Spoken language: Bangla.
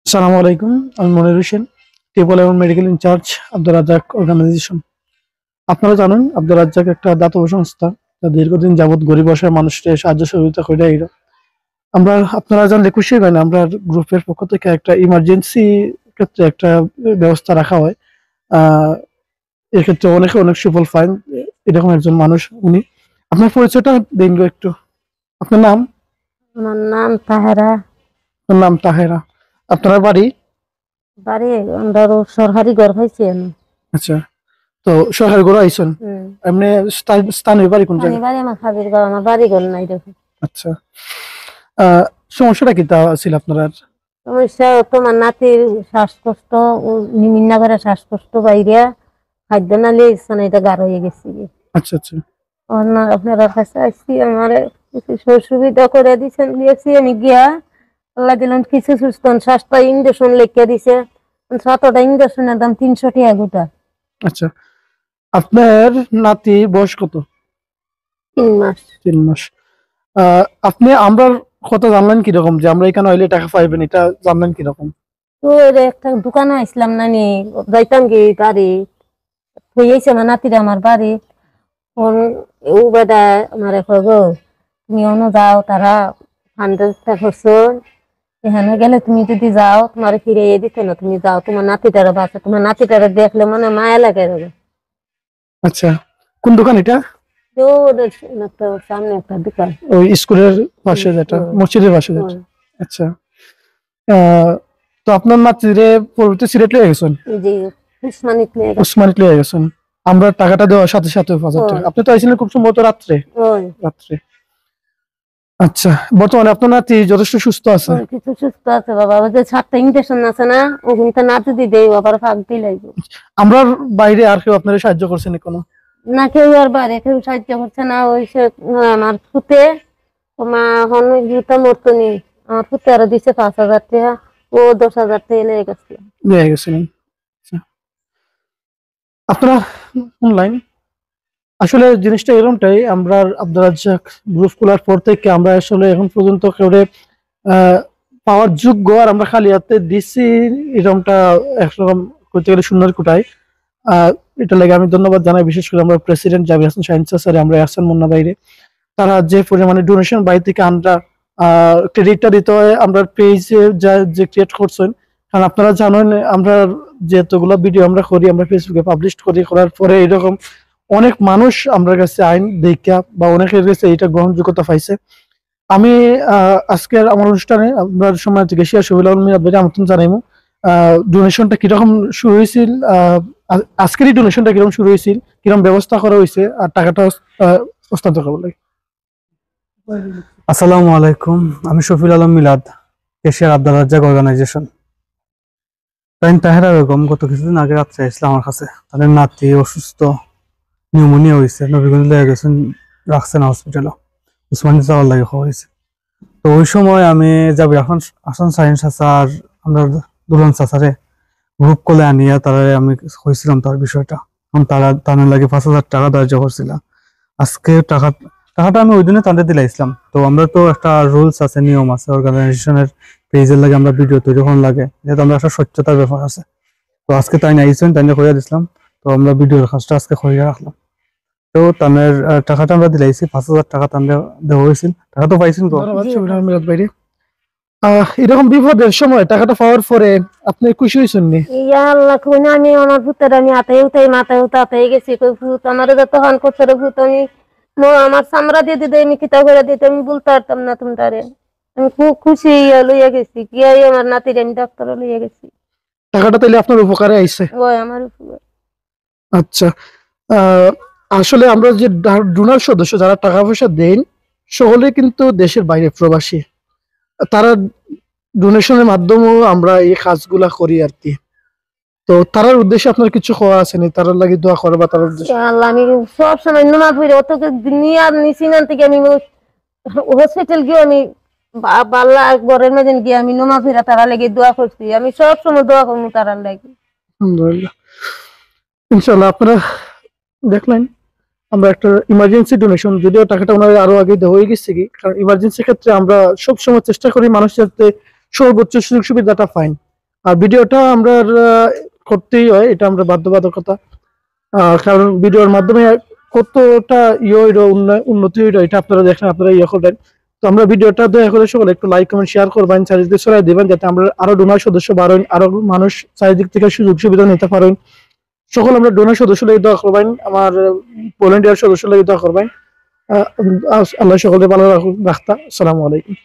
আসসালামু আলাইকুম। আমি মনির হোসেন, টেবল এবং medical in charge Abdur Razzak organization. আপনারা জানেন আব্দুর রাজ্জাক একটা দাতব্য সংস্থা যা দীর্ঘদিন যাবৎ গরিব অসহায় মানুষকে সাহায্য সহযোগিতা করে এরা। আমরা আপনারা জানলে খুশি হবেন, আমরা গ্রুপের পক্ষ থেকে একটা ইমার্জেন্সি ক্ষেত্রে একটা ব্যবস্থা রাখা হয়। এক্ষেত্রে অনেকে অনেক সুফল পান। এরকম একজন মানুষ উনি। আপনার পরিচয়টা দিন গো একটু। আপনার নাম? আমার নাম তাহেরা। আপনার নাম তাহেরা। আপনার বাড়ি? বাড়ি আমরা সরকারি ঘর পাইছি আমি। আচ্ছা, তো সরকারি ঘর আইসন? এমনি স্থানীয় বাড়ি কোন জায়গায়? বাড়ি আমার খাবির ঘর, আমার বাড়ি ঘর নাই দেখো। আচ্ছা, সমস্যাটা কি তা ছিল আপনার? সমস্যা তোমার নাতির শ্বাসকষ্ট, নিমিন্না করে শ্বাসকষ্ট বাইরে খাদ্য নালি ইচ্ছা এটা গাঢ় হয়ে গেছে। আচ্ছা আচ্ছা, আপনারা কাছে আসছি, আমার কিছু সুবিধা করে দিচ্ছেন, গিয়েছি আমি গিয়া আল্লাহ দিলাম কিছু সুস্থ। শ্বাসটা ইঞ্জেকশন লিখে দিছে, 7টা ইঞ্জেকশনের দাম 300 টাকা গোটা। আচ্ছা, আপনার নাতি বয়স কত? 3 মাস। 3 মাস। আপনি আমরা কথা জানলেন কিরকম যে আমরা এখানে হইলে টাকা পাইবেন, এটা জানলেন কিরকম? তো একটা দোকানে আসলাম নানি, যাইতাম কি গাড়ি হয়েছে আমার নাতিরা আমার বাড়ি। ও বেদা আমার গো তুমি অন্য যাও, তারা 100 করছো, এখানে গেলে তুমি যদি যাও তোমার ফিরে দিতে না, তুমি যাও, তোমার নাতিটারা বাঁচা, তোমার নাতিটারা দেখলে মানে মায়া লাগে। আচ্ছা, কোন দোকান এটা? সামনে একটা দোকান, ওই স্কুলের পাশে যেটা, মসজিদের পাশে যেটা। আচ্ছা, তো আপনার নাতিরে পরবর্তী সিলেট লিয়ে গেছেন? জি, উসমানিত লিয়ে গেছেন। আমরা টাকাটা দেওয়ার সাথে সাথে 5,000 টাকা। আপনি তো আইছিলেন খুব সম্ভবত রাত্রে। রাত্রে। আচ্ছা, বর্তমানে আপনার নাতি যথেষ্ট সুস্থ আছে? কিছু সুস্থ আছে বাবা। ওই যে 7টা ইনজেকশন আছে না, ওগুনটা না যদি দেই আবার ফাঁক দিলাই। আমরা বাইরে আর কেউ আপনার সাহায্য করছেন কোনো? না, কেউ আর বাইরে কেউ সাহায্য করছে না। ওই সে আমার ফুতে মা হন জুতা মরতো নি, আমার ফুতে আরো দিছে 5,000 টাকা, ও 10,000 টাকা লেগে গেছে। নিয়ে গেছিলেন। আপনারা অনলাইন আসলে জিনিসটা এরকমটাই। আমরা আব্দুর রাজ্জাক গ্রুপ খোলার পর থেকে আমরা আসলে এখন পর্যন্ত কেউ পাওয়ার যোগ্য আর আমরা খালি হাতে দিচ্ছি এরকমটা একরকম করতে গেলে সুন্দর কোটায়। এটা লাগে আমি ধন্যবাদ জানাই বিশেষ করে আমরা প্রেসিডেন্ট জাবির হাসান শাহিন স্যার, আমরা আহসান মুন্না বাইরে, তারা যে পরিমাণে ডোনেশন বাইরে থেকে আমরা ক্রেডিটটা দিতে হয় আমরা পেজে যে ক্রিয়েট করছেন। কারণ আপনারা জানেন আমরা যেতগুলো ভিডিও আমরা করি আমরা ফেসবুকে পাবলিশ করি, করার পরে এরকম অনেক মানুষ আমার কাছে আইন দেখা বা অনেকের কাছে এটা গ্রহণযোগ্যতা পাইছে। আমি আজকের আমার অনুষ্ঠানে আপনার সময় থেকে শেয়ার শহীদুল আলম মিরাদ ভাইকে আমন্ত্রণ জানাইমু। ডোনেশনটা কিরকম শুরু হয়েছিল, আজকেরই ডোনেশনটা কিরকম শুরু হয়েছিল, কিরকম ব্যবস্থা করা হয়েছে আর টাকাটা হস্তান্তর করবো লাগে। আসসালামু আলাইকুম, আমি শফিউল আলম মিলাদ, কেশিয়ার আব্দুর রাজ্জাক অর্গানাইজেশন। তাহেরা বেগম গত কিছুদিন আগে রাত্রে আসছিল আমার কাছে। তাদের নাতি অসুস্থ, নিউমোনিয়া হয়েছে, নবীগঞ্জ লেগে গেছেন, রাখছেন হসপিটালে, উসমানী যাওয়ার লাগে হয়েছে। তো ওই সময় আমি যাবি এখন আসান সাইন চাচার আমরা দুলন চাচারে গ্রুপ কলে আনিয়া তারা আমি হয়েছিলাম তার বিষয়টা। তারা তাদের লাগে 5,000 টাকা ধার্য করছিলাম। আজকে টাকাটা আমি ওই দিনে তাদের দিলাইছিলাম। তো আমরা তো একটা রুলস আছে, নিয়ম আছে অর্গানাইজেশনের, পেজের লাগে আমরা ভিডিও তৈরি করার লাগে, যেহেতু আমরা একটা স্বচ্ছতার ব্যাপার আছে। তো আজকে তাই নাইছেন, তাই কইয়া দিছিলাম। তো আমরা ভিডিওর কাজটা আজকে কইয়া রাখলাম। তো তাদের টাকাটা আমরা দিলাইছি, 5,000 টাকা তাদের দেওয়া হয়েছিল। টাকা তো পাইছেন তো? এরকম বিপদের সময় টাকাটা পাওয়ার পরে আপনি খুশি হয়েছেন নি? আল্লাহ কোন আমি আমার ভূতের আমি আতাই উঠাই মাথায় উঠাতে গেছি, কই ভূত আমার তখন করছে ভূত, আমি আমার চামড়া দিয়ে দিতে আমি কিতা করে দিতে আমি বলতে পারতাম না তোমারে। আমি খুব খুশি লইয়া গেছি, কি আমার নাতির আমি ডাক্তার লইয়া গেছি। টাকাটা তাইলে আপনার উপকারে আইছে? ওই আমার উপকার। আচ্ছা, আসলে আমরা যে ডোনার সদস্য যারা টাকা পয়সা দেন সকলে কিন্তু দেশের বাইরে প্রবাসী, তারা ডোনেশনের মাধ্যমেও আমরা এই কাজগুলা করি আর কি। তো তার উদ্দেশ্যে আপনার কিছু খাওয়া আছে নি, তার লাগি দোয়া করবা তার উদ্দেশ্যে? আল্লাহ আমি সব সময় নামাজ পড়ি, অত নিয়ে নিছিনান থেকে আমি হসপিটাল গিয়ে আমি বাল্লা ঘরের মধ্যে গিয়ে আমি নামাজ পড়া তারা লাগি দোয়া করছি। আমি সব সময় দোয়া করবো তারা লাগি। আলহামদুলিল্লাহ, ইনশাআল্লাহ। আপনারা দেখলেন আমরা একটা ইমার্জেন্সি ডোনেশন, যদিও টাকাটা ওনার আরো আগে দেওয়া হয়ে গেছে কি, কারণ ইমার্জেন্সি ক্ষেত্রে আমরা সবসময় চেষ্টা করি মানুষ যাতে সর্বোচ্চ সুযোগ সুবিধাটা পায়। আর ভিডিওটা আমরা করতেই হয়, এটা আমরা বাধ্যবাধকতা। কারণ ভিডিওর মাধ্যমে কতটা উন্নতি হইল এটা আপনারা দেখেন, আপনারা করবেন। তো আমরা ভিডিওটা দয়া করে সকলে একটু লাইক কমেন্ট শেয়ার করবেন, চারিদিকে ছড়াই দিবেন, যাতে আমরা আরো ডোনার সদস্য বাড়েন, আরো মানুষ চারিদিক থেকে সুযোগ সুবিধা নিতে পারেন। সকল আমরা ডোনার সদস্য লাগি দোয়া করবেন, আমার ভলেন্টিয়ার সদস্য লাগি দোয়া করবেন। আল্লাহ সকলকে ভালো রাখতা। আসসালামু আলাইকুম।